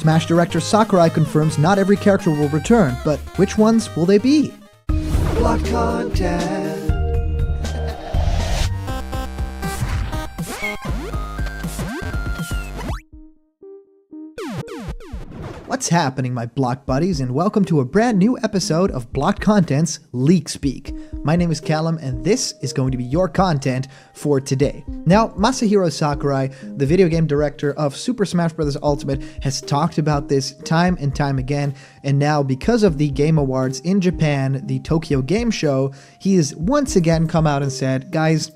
Smash director Sakurai confirms not every character will return, but which ones will they be? Block content. What's happening, my Block buddies, and welcome to a brand new episode of Block Content's Leak Speak. My name is Callum, and this is going to be your content for today. Now, Masahiro Sakurai, the video game director of Super Smash Bros. Ultimate, has talked about this time and time again, and now because of the Game Awards in Japan, the Tokyo Game Show, he has once again come out and said, guys,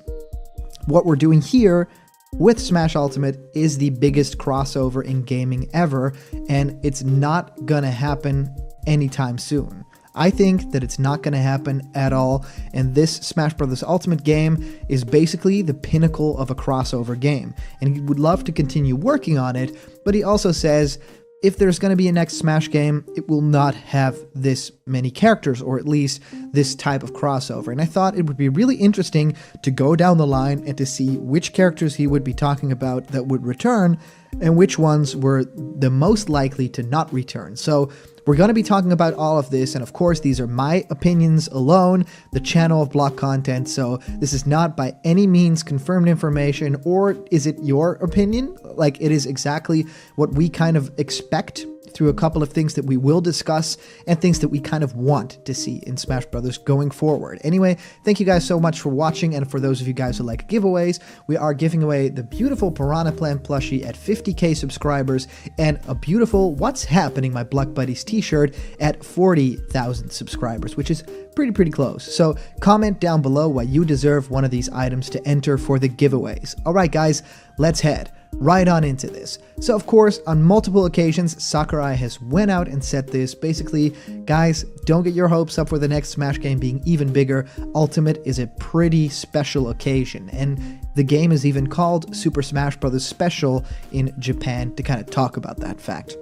what we're doing here with Smash Ultimate is the biggest crossover in gaming ever, and it's not gonna happen anytime soon. I think that it's not gonna happen at all, and this Smash Bros. Ultimate game is basically the pinnacle of a crossover game, and he would love to continue working on it, but he also says if there's going to be a next Smash game, it will not have this many characters, or at least this type of crossover. And I thought it would be really interesting to go down the line and to see which characters he would be talking about that would return, and which ones were the most likely to not return. So we're going to be talking about all of this, and of course these are my opinions alone, the channel of Block Content, so this is not by any means confirmed information, or is it your opinion? Like, it is exactly what we kind of expect through a couple of things that we will discuss and things that we kind of want to see in Smash Brothers going forward. Anyway, thank you guys so much for watching, and for those of you guys who like giveaways, we are giving away the beautiful Piranha Plant plushie at 50k subscribers and a beautiful What's Happening My Block Buddies t-shirt at 40,000 subscribers, which is pretty close. So comment down below why you deserve one of these items to enter for the giveaways. Alright guys, let's head right on into this. So of course, on multiple occasions, Sakurai has went out and said this. Basically, guys, don't get your hopes up for the next Smash game being even bigger. Ultimate is a pretty special occasion, and the game is even called Super Smash Bros. Special in Japan to kind of talk about that fact.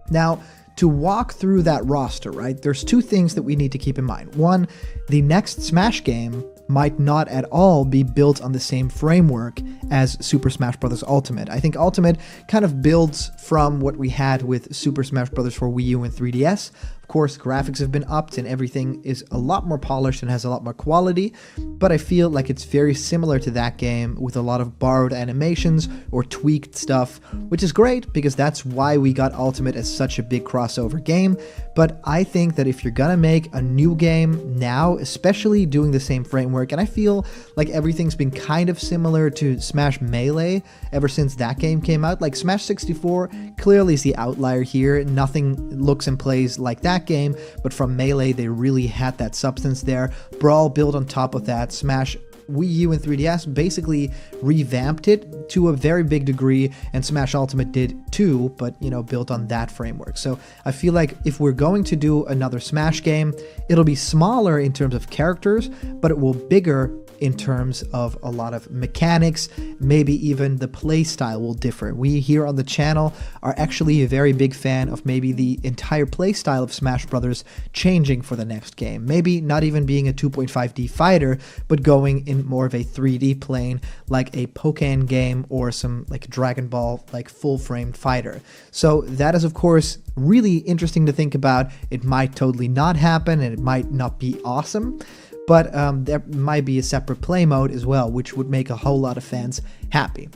Now, to walk through that roster, right, there's two things that we need to keep in mind. One, the next Smash game might not at all be built on the same framework as Super Smash Bros. Ultimate. I think Ultimate kind of builds from what we had with Super Smash Bros. For Wii U and 3DS. Of course, graphics have been upped and everything is a lot more polished and has a lot more quality, but I feel like it's very similar to that game with a lot of borrowed animations or tweaked stuff, which is great because that's why we got Ultimate as such a big crossover game. But I think that if you're gonna make a new game now, especially doing the same framework, and I feel like everything's been kind of similar to Smash Melee ever since that game came out. Like Smash 64 clearly is the outlier here. Nothing looks and plays like that game, but from Melee they really had that substance there. Brawl built on top of that. Smash Wii U and 3DS basically revamped it to a very big degree, and Smash Ultimate did too, but you know, built on that framework. So I feel like if we're going to do another Smash game, it'll be smaller in terms of characters, but it will be bigger in terms of a lot of mechanics. Maybe even the play style will differ. We here on the channel are actually a very big fan of maybe the entire play style of Smash Brothers changing for the next game. Maybe not even being a 2.5D fighter, but going in more of a 3D plane, like a Pokken game or some like Dragon Ball, like full-frame fighter. So that is of course really interesting to think about. It might totally not happen, and it might not be awesome, but there might be a separate play mode as well, which would make a whole lot of fans happy.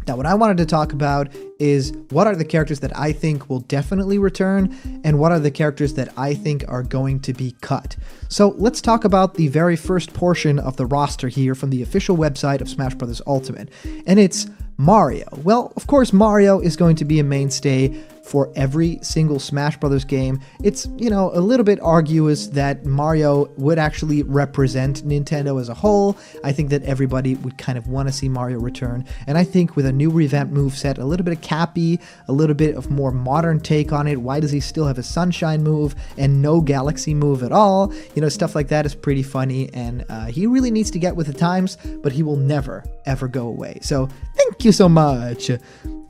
Now, what I wanted to talk about is what are the characters that I think will definitely return, and what are the characters that I think are going to be cut. So let's talk about the very first portion of the roster here from the official website of Smash Bros. Ultimate, and it's Mario. Well, of course, Mario is going to be a mainstay for every single Smash Brothers game. It's, you know, a little bit arduous that Mario would actually represent Nintendo as a whole. I think that everybody would kind of want to see Mario return, and I think with a new revamped moveset, a little bit of Cappy, a little bit of more modern take on it. Why does he still have a Sunshine move and no Galaxy move at all? You know, stuff like that is pretty funny, and he really needs to get with the times, but he will never, ever go away. So thank you so much.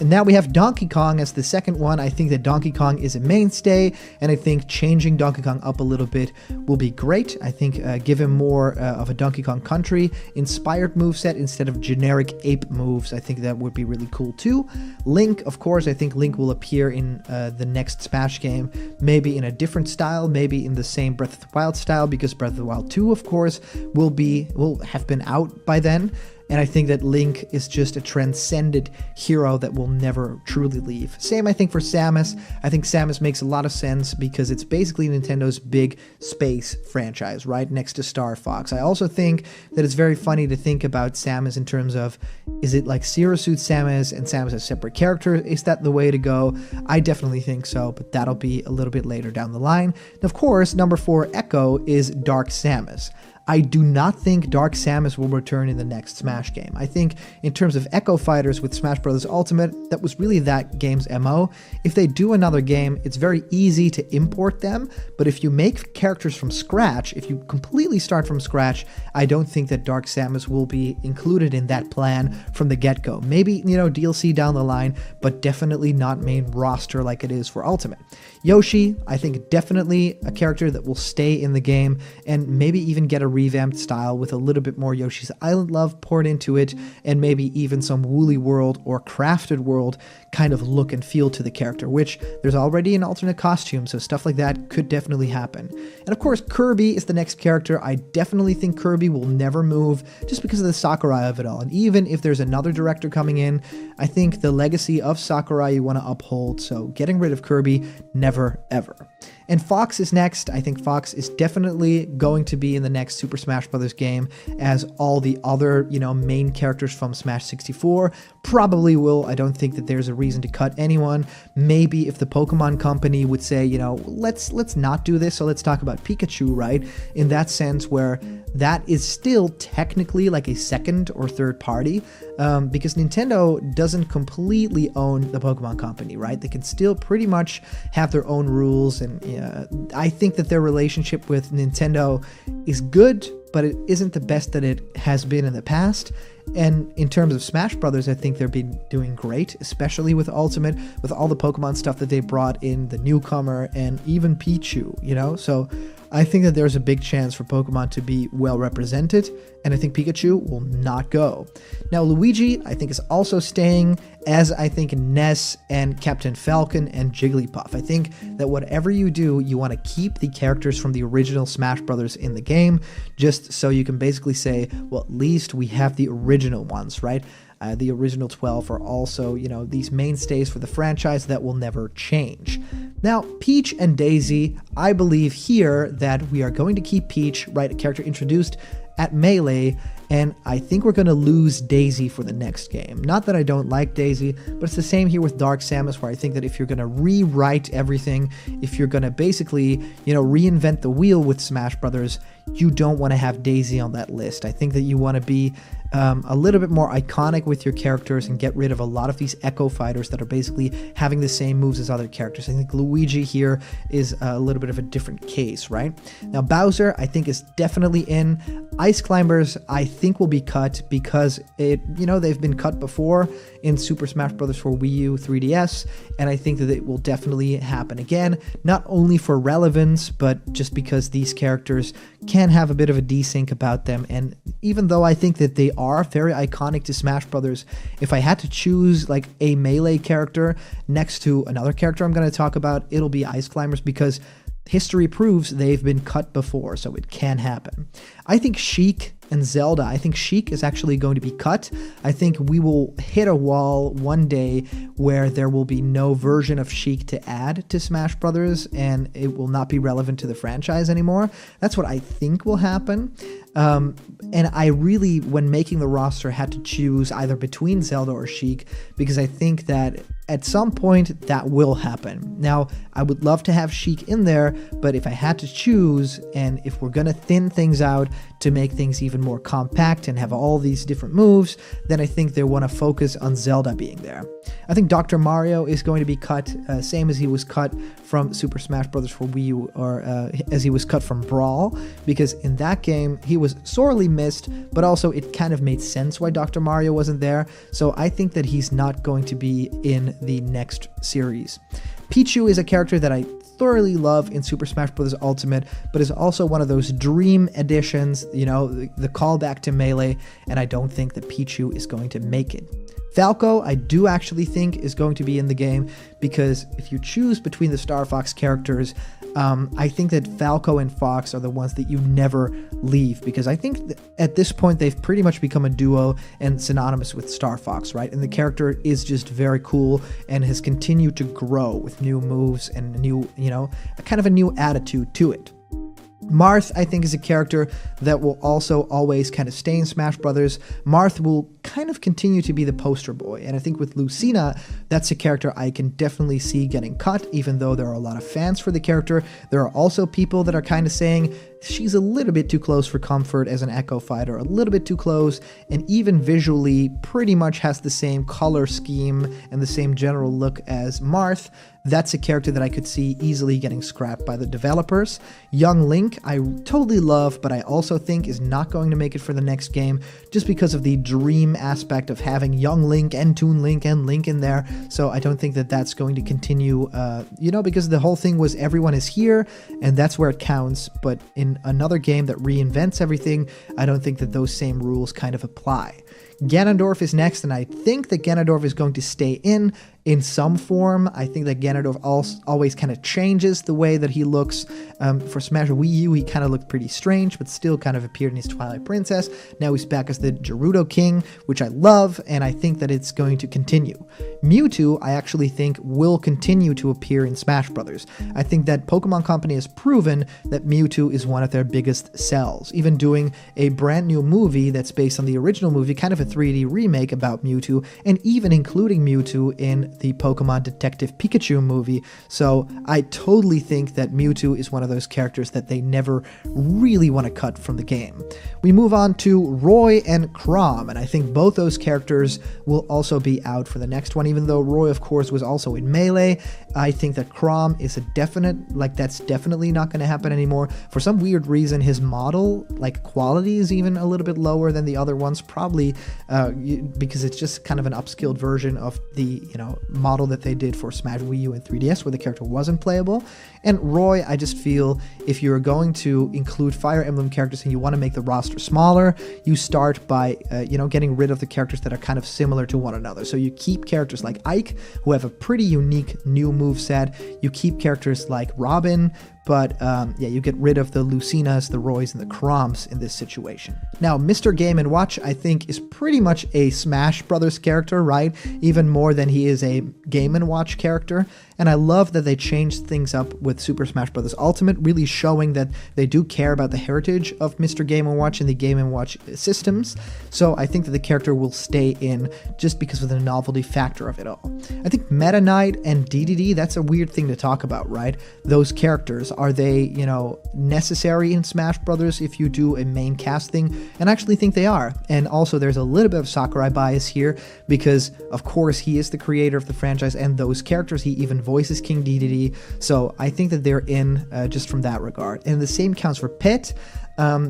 And And now we have Donkey Kong as the second one. I think that Donkey Kong is a mainstay, and I think changing Donkey Kong up a little bit will be great. I think give him more of a Donkey Kong Country inspired moveset instead of generic ape moves. I think that would be really cool too. Link, of course, I think Link will appear in the next Smash game, maybe in a different style, maybe in the same Breath of the Wild style, because Breath of the Wild 2, of course, will have been out by then. And I think that Link is just a transcendent hero that will never truly leave. Same, I think, for Samus. I think Samus makes a lot of sense because it's basically Nintendo's big space franchise, right next to Star Fox. I also think that it's very funny to think about Samus in terms of, is it like Zero Suit Samus and Samus as separate character? Is that the way to go? I definitely think so, but that'll be a little bit later down the line. And of course, number 4, Echo, is Dark Samus. I do not think Dark Samus will return in the next Smash game. I think in terms of Echo Fighters with Smash Bros. Ultimate, that was really that game's MO. If they do another game, it's very easy to import them, but if you make characters from scratch, if you completely start from scratch, I don't think that Dark Samus will be included in that plan from the get-go. Maybe, DLC down the line, but definitely not main roster like it is for Ultimate. Yoshi, I think definitely a character that will stay in the game and maybe even get a revamped style with a little bit more Yoshi's Island love poured into it, and maybe even some Woolly World or Crafted World kind of look and feel to the character, which there's already an alternate costume, so stuff like that could definitely happen. And of course, Kirby is the next character. I definitely think Kirby will never move just because of the Sakurai of it all. And even if there's another director coming in, I think the legacy of Sakurai you want to uphold, so getting rid of Kirby, never ever. And Fox is next. I think Fox is definitely going to be in the next Super Smash Bros. Game, as all the other, main characters from Smash 64 probably will. I don't think that there's a reason to cut anyone. Maybe if the Pokemon Company would say, let's not do this, so let's talk about Pikachu, right? In that sense, where that is still technically like a second or third party, because Nintendo doesn't completely own the Pokemon Company, right? They can still pretty much have their own rules, and I think that their relationship with Nintendo is good, but it isn't the best that it has been in the past. And in terms of Smash Brothers, I think they've been doing great, especially with Ultimate, with all the Pokemon stuff that they brought in, the newcomer, and even Pichu, So I think that there's a big chance for Pokemon to be well represented, and I think Pikachu will not go. Now, Luigi, I think, is also staying, as I think Ness and Captain Falcon and Jigglypuff. I think that whatever you do, you want to keep the characters from the original Smash Brothers in the game, just so you can basically say, well, at least we have the original ones, right? The original 12 are also, these mainstays for the franchise that will never change. Now, Peach and Daisy, I believe here that we are going to keep Peach, right, a character introduced at Melee, and I think we're going to lose Daisy for the next game. Not that I don't like Daisy, but it's the same here with Dark Samus, where I think that if you're going to rewrite everything, if you're going to basically, reinvent the wheel with Smash Brothers, you don't want to have Daisy on that list. I think that you want to be a little bit more iconic with your characters and get rid of a lot of these Echo Fighters that are basically having the same moves as other characters. I think Luigi here is a little bit of a different case, right? Now, Bowser, I think, is definitely in. Ice Climbers, I think, will be cut because they've been cut before in Super Smash Bros. For Wii U, 3DS, and I think that it will definitely happen again, not only for relevance, but just because these characters can have a bit of a desync about them. And even though I think that they are very iconic to Smash Brothers, if I had to choose like a Melee character next to another character I'm going to talk about, it'll be Ice Climbers, because history proves they've been cut before, so it can happen. I think Sheik and Zelda, I think Sheik is actually going to be cut. I think we will hit a wall one day where there will be no version of Sheik to add to Smash Brothers, and it will not be relevant to the franchise anymore. That's what I think will happen. And I really, when making the roster, had to choose either between Zelda or Sheik, because I think that at some point that will happen. Now, I would love to have Sheik in there, but if I had to choose, and if we're going to thin things out to make things even more compact and have all these different moves, then I think they want to focus on Zelda being there. I think Dr. Mario is going to be cut, same as he was cut from Super Smash Bros. For Wii U, or as he was cut from Brawl, because in that game, he was sorely missed, but also it kind of made sense why Dr. Mario wasn't there. So I think that he's not going to be in the next series. Pichu is a character that I thoroughly love in Super Smash Bros. Ultimate, but is also one of those dream editions, you know, the callback to Melee, and I don't think that Pichu is going to make it. Falco, I do actually think is going to be in the game, because if you choose between the Star Fox characters, I think that Falco and Fox are the ones that you never leave, because I think at this point they've pretty much become a duo and synonymous with Star Fox, right? And the character is just very cool and has continued to grow with new moves and new, you know, kind of a new attitude to it. Marth, I think, is a character that will also always kind of stay in Smash Brothers. Marth will kind of continue to be the poster boy, and I think with Lucina, that's a character I can definitely see getting cut, even though there are a lot of fans for the character. There are also people that are kind of saying she's a little bit too close for comfort as an Echo fighter, a little bit too close, and even visually pretty much has the same color scheme and the same general look as Marth. That's a character that I could see easily getting scrapped by the developers. Young Link, I totally love, but I also think is not going to make it for the next game, just because of the dream aspect of having Young Link and Toon Link and Link in there. So I don't think that that's going to continue, you know, because the whole thing was everyone is here, and that's where it counts. But in another game that reinvents everything, I don't think that those same rules kind of apply. Ganondorf is next, and I think that Ganondorf is going to stay in some form. I think that Ganondorf always kind of changes the way that he looks. For Smash Wii U, he kind of looked pretty strange, but still kind of appeared in his Twilight Princess. Now he's back as the Gerudo King, which I love, and I think that it's going to continue. Mewtwo, I actually think, will continue to appear in Smash Brothers. I think that Pokemon Company has proven that Mewtwo is one of their biggest sells, even doing a brand new movie that's based on the original movie, kind of a 3D remake about Mewtwo, and even including Mewtwo in the Pokemon Detective Pikachu movie. So I totally think that Mewtwo is one of those characters that they never really want to cut from the game. We move on to Roy and Crom, and I think both those characters will also be out for the next one, even though Roy, of course, was also in Melee. I think that Crom is a definite, like, that's definitely not going to happen anymore. For some weird reason, his model, like, quality is even a little bit lower than the other ones, probably because it's just kind of an upscaled version of the, you know, model that they did for Smash Wii U and 3DS, where the character wasn't playable. And Roy, I just feel if you're going to include Fire Emblem characters and you want to make the roster smaller, you start by, you know, getting rid of the characters that are kind of similar to one another. So you keep characters like Ike, who have a pretty unique new moveset. You keep characters like Robin, but yeah, you get rid of the Lucinas, the Roys, and the Croms in this situation. Now, Mr. Game & Watch, I think, is pretty much a Smash Brothers character, right? Even more than he is a Game & Watch character. And I love that they changed things up with Super Smash Bros. Ultimate, really showing that they do care about the heritage of Mr. Game & Watch and the Game & Watch systems. So I think that the character will stay in just because of the novelty factor of it all. I think Meta Knight and DDD, that's a weird thing to talk about, right? Those characters, are they, you know, necessary in Smash Brothers if you do a main cast thing? And I actually think they are. And also there's a little bit of Sakurai bias here, because of course he is the creator of the franchise and those characters. He even voices King Dedede, so I think that they're in just from that regard. And the same counts for Pit,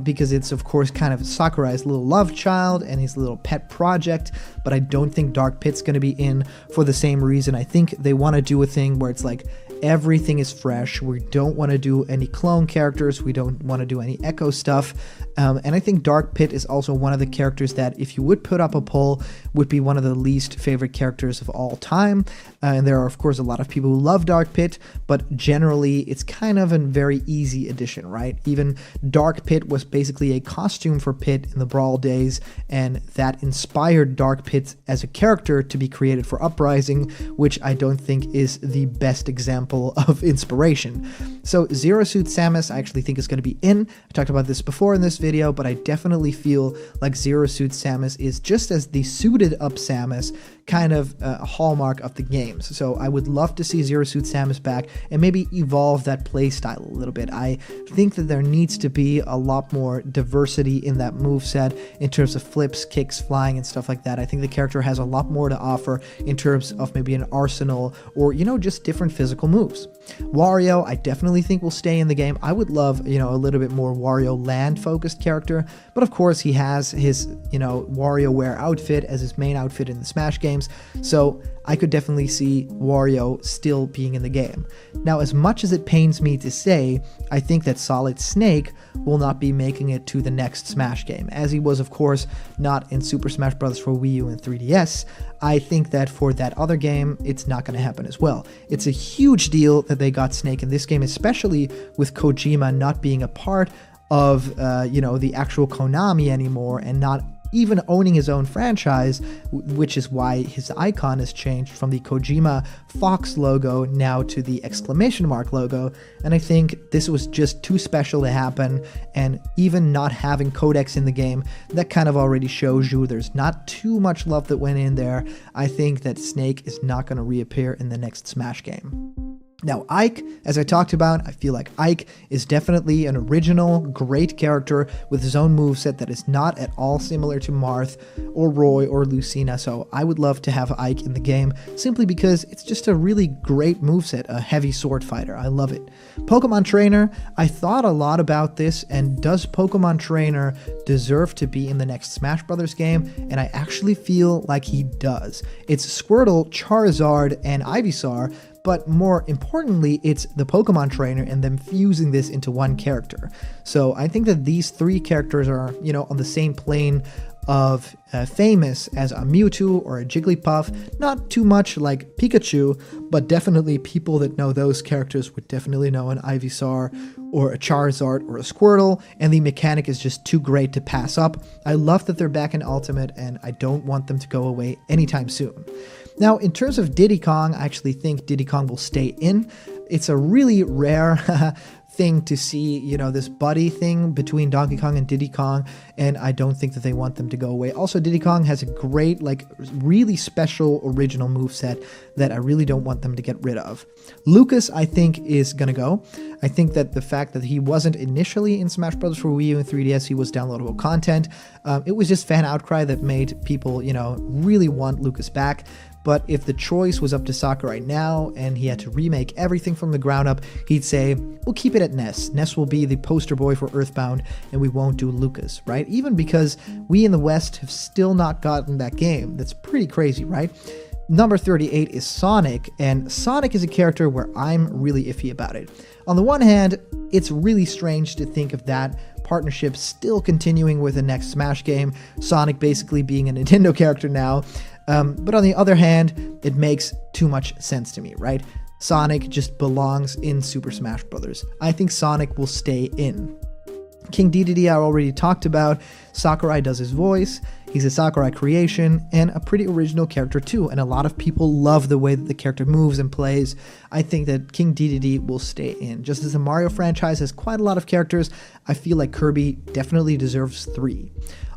because it's of course kind of Sakurai's little love child and his little pet project, but I don't think Dark Pit's going to be in for the same reason. I think they want to do a thing where it's like everything is fresh. We don't want to do any clone characters. We don't want to do any Echo stuff. And I think Dark Pit is also one of the characters that, if you would put up a poll, would be one of the least favorite characters of all time. And there are, of course, a lot of people who love Dark Pit, but generally it's kind of a very easy addition, right? Even Dark Pit was basically a costume for Pit in the Brawl days, and that inspired Dark Pit as a character to be created for Uprising, which I don't think is the best example of inspiration. So Zero Suit Samus, I actually think is going to be in. I talked about this before in this video, but I definitely feel like Zero Suit Samus is just as the suited up Samus kind of a hallmark of the games. So I would love to see Zero Suit Samus back and maybe evolve that play style a little bit. I think that there needs to be a lot more diversity in that moveset in terms of flips, kicks, flying, and stuff like that. I think the character has a lot more to offer in terms of maybe an arsenal or, just different physical moves. Wario, I definitely think will stay in the game. I would love, a little bit more Wario Land focused character, but of course he has his, WarioWare outfit as his main outfit in the Smash games, so I could definitely see Wario still being in the game. Now, as much as it pains me to say, I think that Solid Snake will not be making it to the next Smash game, as he was, of course, not in Super Smash Bros. For Wii U and 3DS. I think that for that other game, it's not going to happen as well. It's a huge deal that they got Snake in this game, especially with Kojima not being a part of, the actual Konami anymore and not even owning his own franchise, which is why his icon has changed from the Kojima Fox logo now to the exclamation mark logo. And I think this was just too special to happen, and even not having codex in the game, that kind of already shows you there's not too much love that went in there. I think that Snake is not going to reappear in the next Smash game. Now, Ike, as I talked about, I feel like Ike is definitely an original, great character with his own moveset that is not at all similar to Marth or Roy or Lucina, so I would love to have Ike in the game simply because it's just a really great moveset, a heavy sword fighter. I love it. Pokemon Trainer, I thought a lot about this, and does Pokemon Trainer deserve to be in the next Smash Bros. Game? And I actually feel like he does. It's Squirtle, Charizard, and Ivysaur, but more importantly, it's the Pokemon Trainer and them fusing this into one character. So I think that these three characters are, on the same plane of famous as a Mewtwo or a Jigglypuff. Not too much like Pikachu, but definitely people that know those characters would definitely know an Ivysaur or a Charizard or a Squirtle, and the mechanic is just too great to pass up. I love that they're back in Ultimate, and I don't want them to go away anytime soon. Now, in terms of Diddy Kong, I actually think Diddy Kong will stay in. It's a really rare thing to see, this buddy thing between Donkey Kong and Diddy Kong, and I don't think that they want them to go away. Also, Diddy Kong has a great, really special original moveset that I really don't want them to get rid of. Lucas, I think, is gonna go. I think that the fact that he wasn't initially in Smash Bros. For Wii U and 3DS, he was downloadable content. It was just fan outcry that made people, really want Lucas back. But if the choice was up to Sakurai now and he had to remake everything from the ground up, he'd say, we'll keep it at Ness. Ness will be the poster boy for Earthbound, and we won't do Lucas, right? Even because we in the West have still not gotten that game. That's pretty crazy, right? Number 38 is Sonic, and Sonic is a character where I'm really iffy about it. On the one hand, it's really strange to think of that partnership still continuing with the next Smash game, Sonic basically being a Nintendo character now. But on the other hand, it makes too much sense to me, right? Sonic just belongs in Super Smash Bros. I think Sonic will stay in. King Dedede I already talked about. Sakurai does his voice. He's a Sakurai creation and a pretty original character too, and a lot of people love the way that the character moves and plays. I think that King Dedede will stay in. Just as the Mario franchise has quite a lot of characters, I feel like Kirby definitely deserves 3.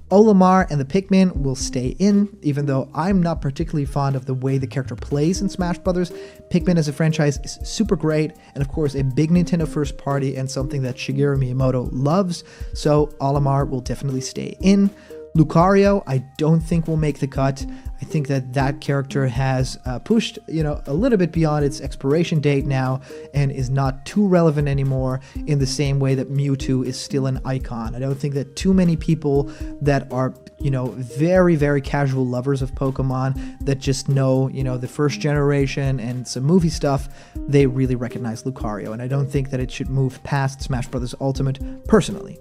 Olimar and the Pikmin will stay in, even though I'm not particularly fond of the way the character plays in Smash Bros. Pikmin as a franchise is super great, and of course a big Nintendo first party and something that Shigeru Miyamoto loves, so Olimar will definitely stay in. Lucario, I don't think will make the cut. I think that that character has pushed, a little bit beyond its expiration date now and is not too relevant anymore in the same way that Mewtwo is still an icon. I don't think that too many people that are, very, very casual lovers of Pokemon that just know, the first generation and some movie stuff, they really recognize Lucario. And I don't think that it should move past Smash Bros. Ultimate personally.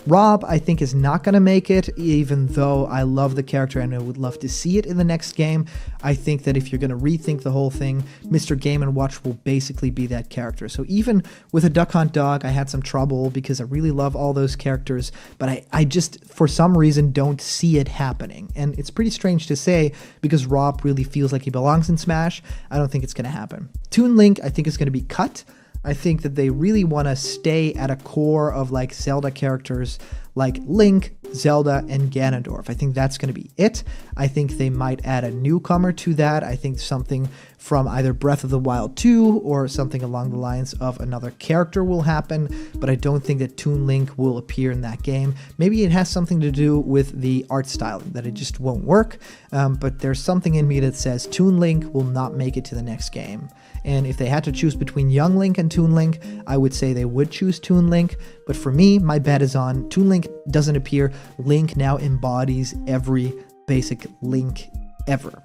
Rob, I think, is not going to make it, even though I love the character and I would love to see it in the next game. I think that if you're going to rethink the whole thing, Mr. Game & Watch will basically be that character. So even with a Duck Hunt Dog, I had some trouble because I really love all those characters, but I just, for some reason, don't see it happening. And it's pretty strange to say because Rob really feels like he belongs in Smash. I don't think it's going to happen. Toon Link, I think, is going to be cut. I think that they really want to stay at a core of like Zelda characters like Link, Zelda, and Ganondorf. I think that's going to be it. I think they might add a newcomer to that. I think something from either Breath of the Wild 2 or something along the lines of another character will happen, but I don't think that Toon Link will appear in that game. Maybe it has something to do with the art style, that it just won't work, but there's something in me that says Toon Link will not make it to the next game. And if they had to choose between Young Link and Toon Link, I would say they would choose Toon Link. But for me, my bet is on Toon Link doesn't appear. Link now embodies every basic Link ever.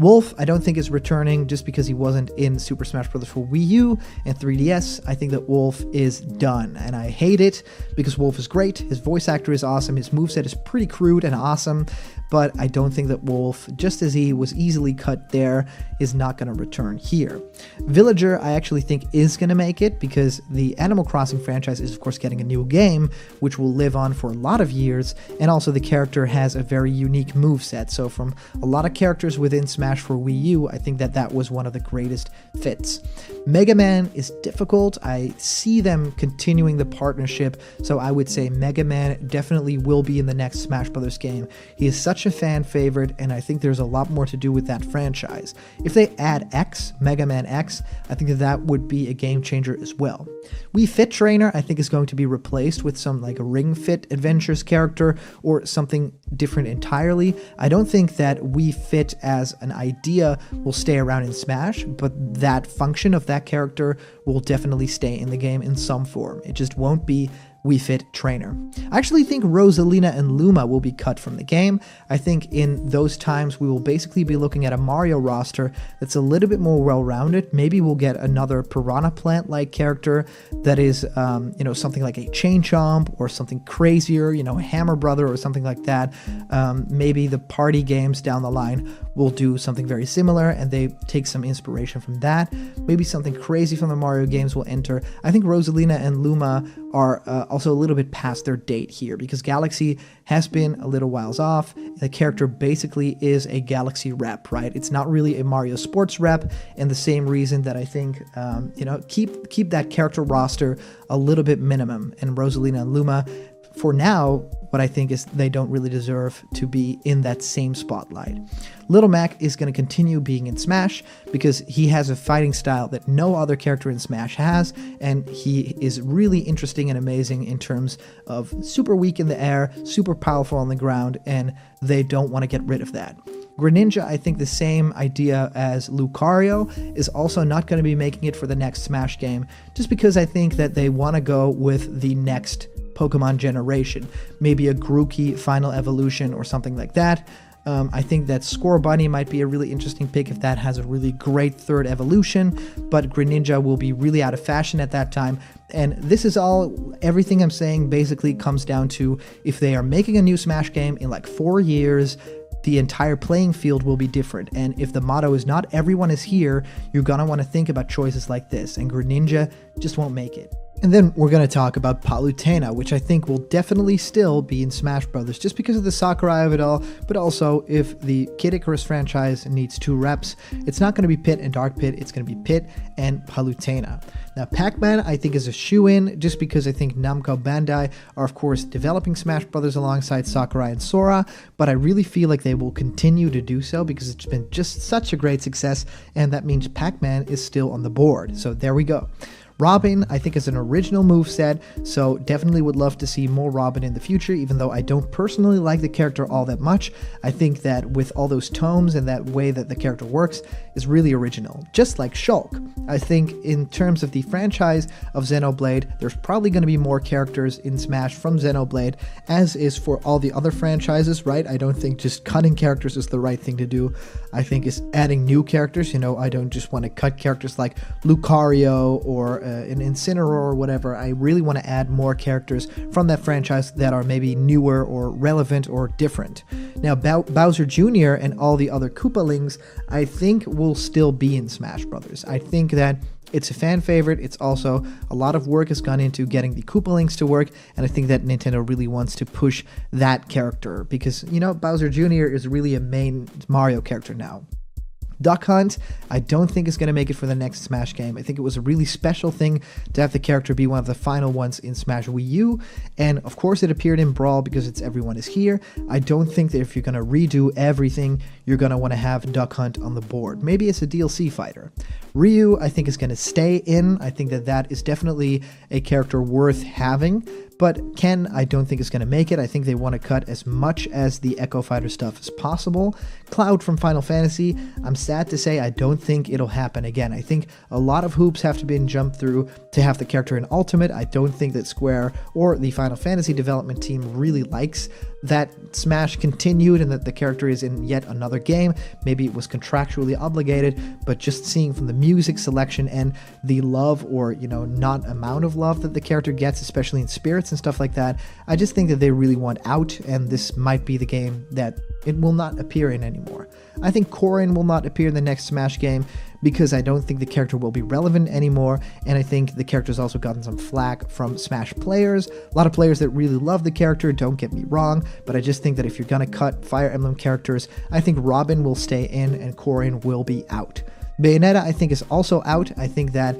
Wolf, I don't think is returning just because he wasn't in Super Smash Bros. For Wii U and 3DS. I think that Wolf is done, and I hate it because Wolf is great. His voice actor is awesome. His moveset is pretty crude and awesome, but I don't think that Wolf, just as he was easily cut there, is not going to return here. Villager, I actually think is going to make it because the Animal Crossing franchise is, of course, getting a new game, which will live on for a lot of years, and also the character has a very unique moveset. So from a lot of characters within Smash for Wii U, I think that that was one of the greatest fits. Megaman is difficult. I see them continuing the partnership, so I would say Megaman definitely will be in the next Smash Bros. Game. He is such a fan favorite, and I think there's a lot more to do with that franchise. If they add X, Mega Man X, I think that that would be a game changer as well. Wii Fit Trainer, I think, is going to be replaced with some like a Ring Fit Adventures character or something different entirely. I don't think that Wii Fit as an idea will stay around in Smash, but that function of that character will definitely stay in the game in some form. It just won't be Wii Fit Trainer. I actually think Rosalina and Luma will be cut from the game. I think in those times we will basically be looking at a Mario roster that's a little bit more well-rounded. Maybe we'll get another Piranha Plant-like character that is, something like a Chain Chomp or something crazier, a Hammer Brother or something like that. Maybe the party games down the line will do something very similar and they take some inspiration from that. Maybe something crazy from the Mario games will enter. I think Rosalina and Luma are also a little bit past their date here because Galaxy has been a little whiles off. The character basically is a Galaxy rep, right? It's not really a Mario Sports rep, and the same reason that I think, keep that character roster a little bit minimum. And Rosalina and Luma, for now, what I think is they don't really deserve to be in that same spotlight. Little Mac is going to continue being in Smash because he has a fighting style that no other character in Smash has, and he is really interesting and amazing in terms of super weak in the air, super powerful on the ground, and they don't want to get rid of that. Greninja, I think the same idea as Lucario, is also not going to be making it for the next Smash game, just because I think that they want to go with the next Pokemon generation, maybe a Grookey Final Evolution or something like that. I think that Scorbunny might be a really interesting pick if that has a really great third evolution, but Greninja will be really out of fashion at that time. And this is everything I'm saying basically comes down to if they are making a new Smash game in like 4 years, the entire playing field will be different. And if the motto is not everyone is here, you're gonna want to think about choices like this, and Greninja just won't make it. And then we're going to talk about Palutena, which I think will definitely still be in Smash Bros. Just because of the Sakurai of it all, but also if the Kid Icarus franchise needs 2 reps, it's not going to be Pit and Dark Pit, it's going to be Pit and Palutena. Now, Pac-Man, I think, is a shoo-in, just because I think Namco Bandai are, of course, developing Smash Bros. Alongside Sakurai and Sora, but I really feel like they will continue to do so because it's been just such a great success, and that means Pac-Man is still on the board. So there we go. Robin, I think, is an original moveset, so definitely would love to see more Robin in the future, even though I don't personally like the character all that much. I think that with all those tomes and that way that the character works is really original, just like Shulk. I think in terms of the franchise of Xenoblade, there's probably going to be more characters in Smash from Xenoblade, as is for all the other franchises, right? I don't think just cutting characters is the right thing to do. I think is adding new characters. I don't just want to cut characters like Lucario or an Incineroar or whatever. I really want to add more characters from that franchise that are maybe newer or relevant or different. Now, Bowser Jr. and all the other Koopalings, I think will still be in Smash Brothers. I think that it's a fan favorite. It's also a lot of work has gone into getting the Koopalings to work, and I think that Nintendo really wants to push that character because, Bowser Jr. is really a main Mario character now. Duck Hunt, I don't think is going to make it for the next Smash game. I think it was a really special thing to have the character be one of the final ones in Smash Wii U, and of course it appeared in Brawl because it's Everyone is Here. I don't think that if you're going to redo everything, you're going to want to have Duck Hunt on the board. Maybe it's a DLC fighter. Ryu, I think, is going to stay in. I think that is definitely a character worth having. But Ken, I don't think is going to make it. I think they want to cut as much as the Echo Fighter stuff as possible. Cloud from Final Fantasy, I'm sad to say I don't think it'll happen again. I think a lot of hoops have to be jumped through to have the character in Ultimate. I don't think that Square or the Final Fantasy development team really likes that Smash continued and that the character is in yet another game. Maybe it was contractually obligated, but just seeing from the music selection and the love or, not amount of love that the character gets, especially in Spirits and stuff like that, I just think that they really want out, and this might be the game that it will not appear in anymore. I think Corrin will not appear in the next Smash game because I don't think the character will be relevant anymore, and I think the character's also gotten some flack from Smash players. A lot of players that really love the character, don't get me wrong, but I just think that if you're gonna cut Fire Emblem characters, I think Robin will stay in and Corrin will be out. Bayonetta, I think, is also out. I think that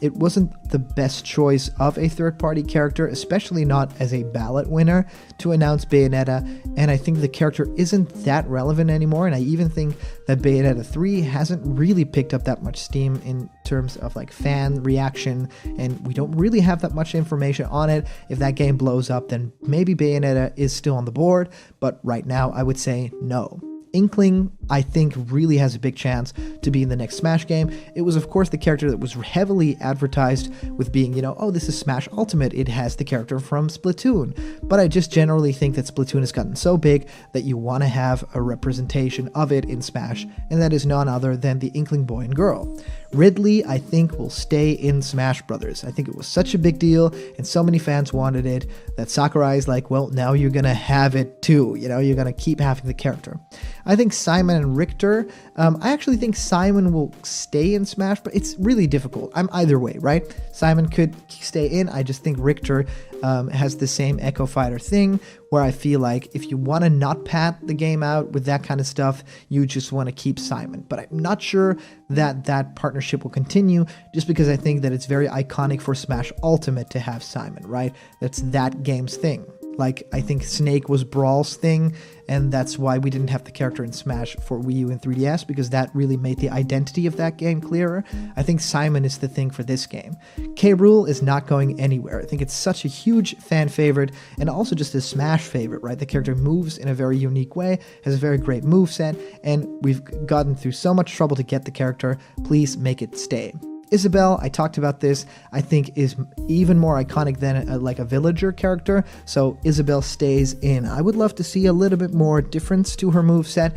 it wasn't the best choice of a third-party character, especially not as a ballot winner, to announce Bayonetta, and I think the character isn't that relevant anymore, and I even think that Bayonetta 3 hasn't really picked up that much steam in terms of fan reaction, and we don't really have that much information on it. If that game blows up, then maybe Bayonetta is still on the board, but right now I would say no. Inkling, I think, really has a big chance to be in the next Smash game. It was, of course, the character that was heavily advertised with being, this is Smash Ultimate. It has the character from Splatoon. But I just generally think that Splatoon has gotten so big that you want to have a representation of it in Smash, and that is none other than the Inkling boy and girl. Ridley, I think, will stay in Smash Brothers. I think it was such a big deal, and so many fans wanted it, that Sakurai is like, well, now you're going to have it too. You're going to keep having the character. I think Simon and Richter, I actually think Simon will stay in Smash, but it's really difficult. I'm either way, right? Simon could stay in. I just think Richter has the same Echo Fighter thing, where I feel like if you want to not pad the game out with that kind of stuff, you just want to keep Simon. But I'm not sure that that partnership will continue, just because I think that it's very iconic for Smash Ultimate to have Simon, right? That's that game's thing. I think Snake was Brawl's thing, and that's why we didn't have the character in Smash for Wii U and 3DS, because that really made the identity of that game clearer. I think Simon is the thing for this game. K. Rool is not going anywhere. I think it's such a huge fan favorite, and also just a Smash favorite, right? The character moves in a very unique way, has a very great moveset, and we've gotten through so much trouble to get the character. Please make it stay. Isabelle, I talked about this, I think is even more iconic than a villager character, so Isabelle stays in. I would love to see a little bit more difference to her moveset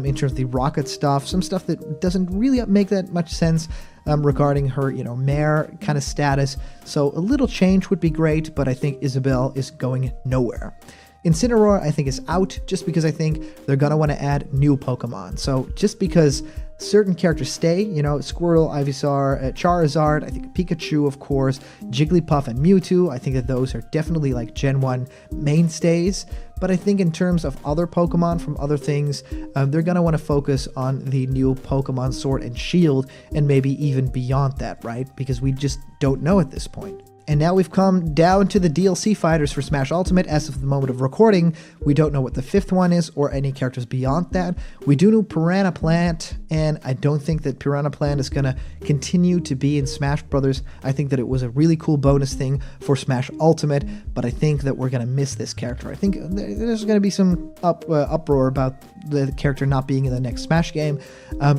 in terms of the rocket stuff, some stuff that doesn't really make that much sense regarding her, mare kind of status, so a little change would be great, but I think Isabelle is going nowhere. Incineroar, I think, is out just because I think they're going to want to add new Pokemon. So just because certain characters stay, Squirtle, Ivysaur, Charizard, I think Pikachu, of course, Jigglypuff and Mewtwo, I think that those are definitely Gen 1 mainstays. But I think in terms of other Pokemon from other things, they're going to want to focus on the new Pokemon Sword and Shield and maybe even beyond that, right? Because we just don't know at this point. And now we've come down to the DLC fighters for Smash Ultimate. As of the moment of recording, we don't know what the fifth one is or any characters beyond that. We do know Piranha Plant, and I don't think that Piranha Plant is going to continue to be in Smash Brothers. I think that it was a really cool bonus thing for Smash Ultimate, but I think that we're going to miss this character. I think there's going to be some uproar about the character not being in the next Smash game,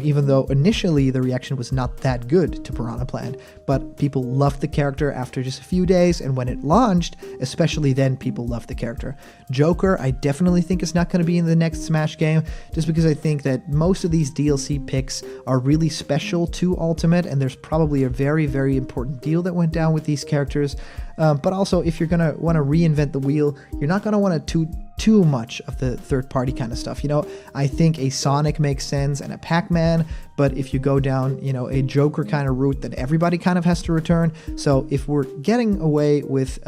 even though initially the reaction was not that good to Piranha Plant, but people loved the character after just a few days, and when it launched, especially then, people loved the character. Joker, I definitely think is not going to be in the next Smash game, just because I think that most of these DLC picks are really special to Ultimate, and there's probably a very, very important deal that went down with these characters. But also, if you're going to want to reinvent the wheel, you're not going to want to too much of the third-party kind of stuff. I think a Sonic makes sense and a Pac-Man, but if you go down, a Joker kind of route, then everybody kind of has to return. So if we're getting away with,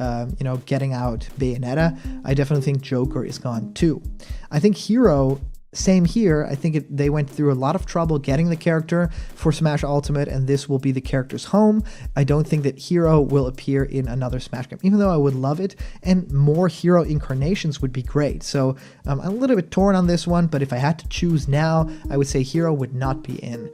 getting out Bayonetta, I definitely think Joker is gone too. I think Hero same here. I think they went through a lot of trouble getting the character for Smash Ultimate, and this will be the character's home. I don't think that Hero will appear in another Smash game, even though I would love it, and more Hero incarnations would be great. So I'm a little bit torn on this one, but if I had to choose now, I would say Hero would not be in.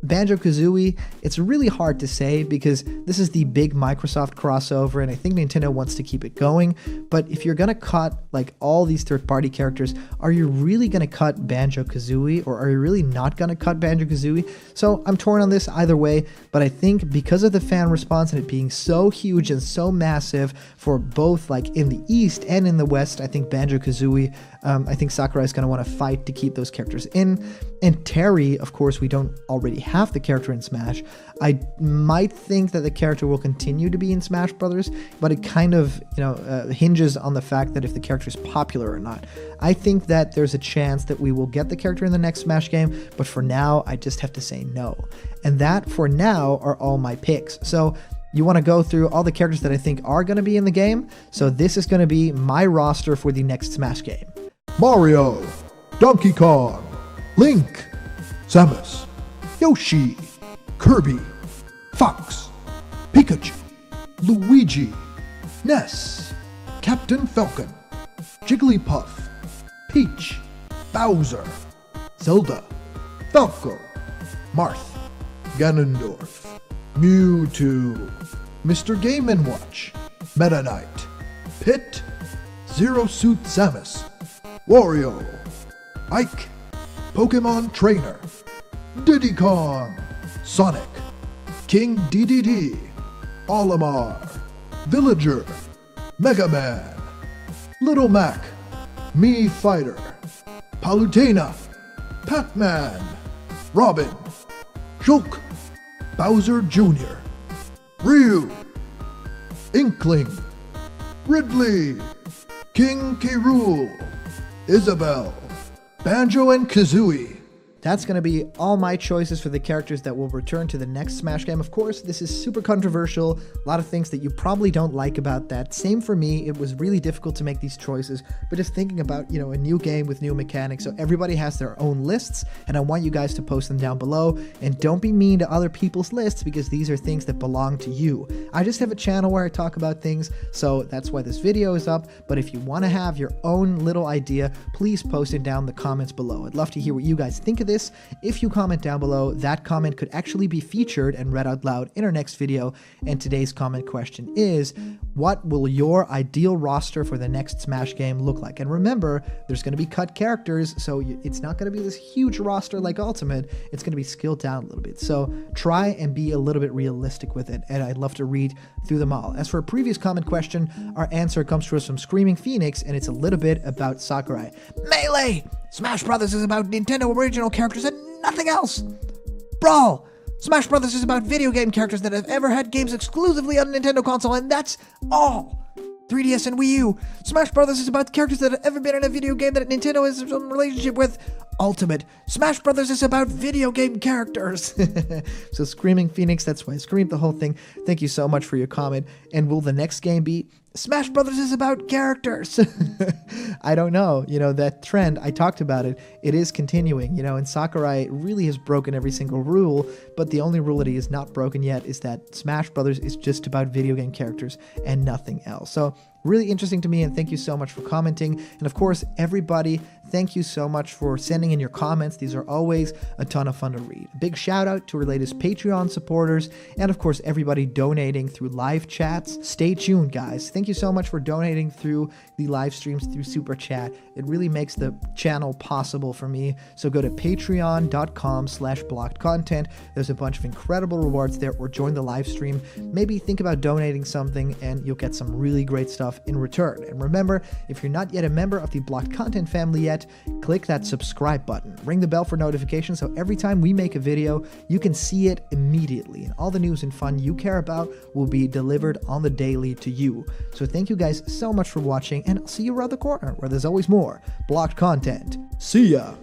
Banjo-Kazooie, it's really hard to say because this is the big Microsoft crossover and I think Nintendo wants to keep it going, but if you're gonna cut like all these third-party characters, are you really gonna cut Banjo-Kazooie or are you really not gonna cut Banjo-Kazooie? So I'm torn on this either way, but I think because of the fan response and it being so huge and so massive for both like in the East and in the West, I think Banjo-Kazooie, I think Sakurai is going to want to fight to keep those characters in. And Terry, of course, we don't already have the character in Smash. I might think that the character will continue to be in Smash Brothers, but it kind of, hinges on the fact that if the character is popular or not. I think that there's a chance that we will get the character in the next Smash game, but for now, I just have to say no. And that, for now, are all my picks. So you want to go through all the characters that I think are going to be in the game. So this is going to be my roster for the next Smash game. Mario, Donkey Kong, Link, Samus, Yoshi, Kirby, Fox, Pikachu, Luigi, Ness, Captain Falcon, Jigglypuff, Peach, Bowser, Zelda, Falco, Marth, Ganondorf, Mewtwo, Mr. Game & Watch, Meta Knight, Pit, Zero Suit Samus, Wario, Ike, Pokemon Trainer, Diddy Kong, Sonic, King DDD, Olimar, Villager, Megaman, Little Mac, Mii Fighter, Palutena, Pac-Man, Robin, Shulk, Bowser Jr., Ryu, Inkling, Ridley, King K. Rool, Isabelle, Banjo and Kazooie. That's going to be all my choices for the characters that will return to the next Smash game. Of course, this is super controversial. A lot of things that you probably don't like about that. Same for me. It was really difficult to make these choices, but just thinking about, a new game with new mechanics. So everybody has their own lists, and I want you guys to post them down below. And don't be mean to other people's lists because these are things that belong to you. I just have a channel where I talk about things, so that's why this video is up. But if you want to have your own little idea, please post it down in the comments below. I'd love to hear what you guys think of this. If you comment down below, that comment could actually be featured and read out loud in our next video. And today's comment question is, what will your ideal roster for the next Smash game look like? And remember, there's going to be cut characters, so it's not going to be this huge roster like Ultimate. It's going to be scaled down a little bit. So try and be a little bit realistic with it, and I'd love to read through them all. As for a previous comment question, our answer comes to us from Screaming Phoenix, and it's a little bit about Sakurai. Melee! Smash Brothers is about Nintendo original characters and nothing else. Brawl! Smash Brothers is about video game characters that have ever had games exclusively on a Nintendo console, and that's all. 3DS and Wii U. Smash Brothers is about characters that have ever been in a video game that Nintendo has some relationship with. Ultimate. Smash Brothers is about video game characters. So Screaming Phoenix, that's why I screamed the whole thing. Thank you so much for your comment. And will the next game be Smash Brothers is about characters? I don't know. That trend, I talked about it. It is continuing, and Sakurai really has broken every single rule, but the only rule that he has not broken yet is that Smash Brothers is just about video game characters and nothing else. So really interesting to me, and thank you so much for commenting. And of course, everybody, thank you so much for sending in your comments. These are always a ton of fun to read. Big shout out to our latest Patreon supporters, and of course, everybody donating through live chats. Stay tuned, guys. Thank you so much for donating through the live streams through Super Chat. It really makes the channel possible for me. So go to patreon.com/blockedcontent. There's a bunch of incredible rewards there, or join the live stream. Maybe think about donating something, and you'll get some really great stuff in return. And remember, if you're not yet a member of the Blocked Content family yet, click that subscribe button. Ring the bell for notifications so every time we make a video, you can see it immediately. And all the news and fun you care about will be delivered on the daily to you. So thank you guys so much for watching, and I'll see you around the corner where there's always more Blocked Content. See ya!